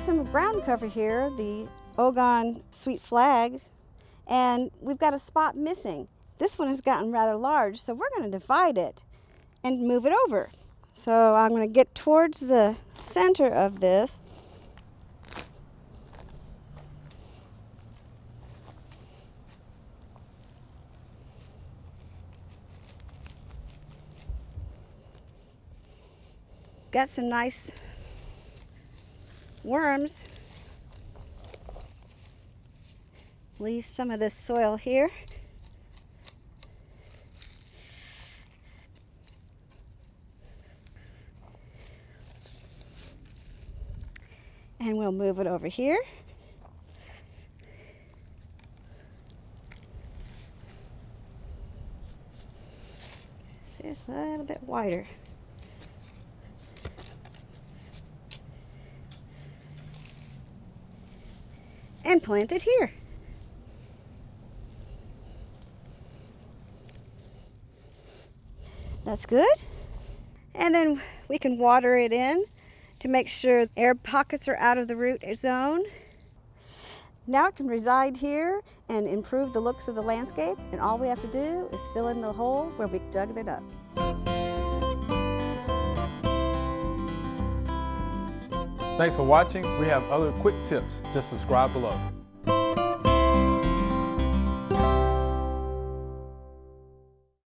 some ground cover here, the Ogon sweet flag, and we've got a spot missing. This one has gotten rather large, so we're going to divide it and move it over. So I'm going to get towards the center of this. Got some nice worms. Leave some of this soil here. And we'll move it over here. See, it's a little bit wider. And plant it here. That's good. And then we can water it in to make sure air pockets are out of the root zone. Now it can reside here and improve the looks of the landscape, and all we have to do is fill in the hole where we dug it up. Thanks for watching. We have other quick tips. Just subscribe below.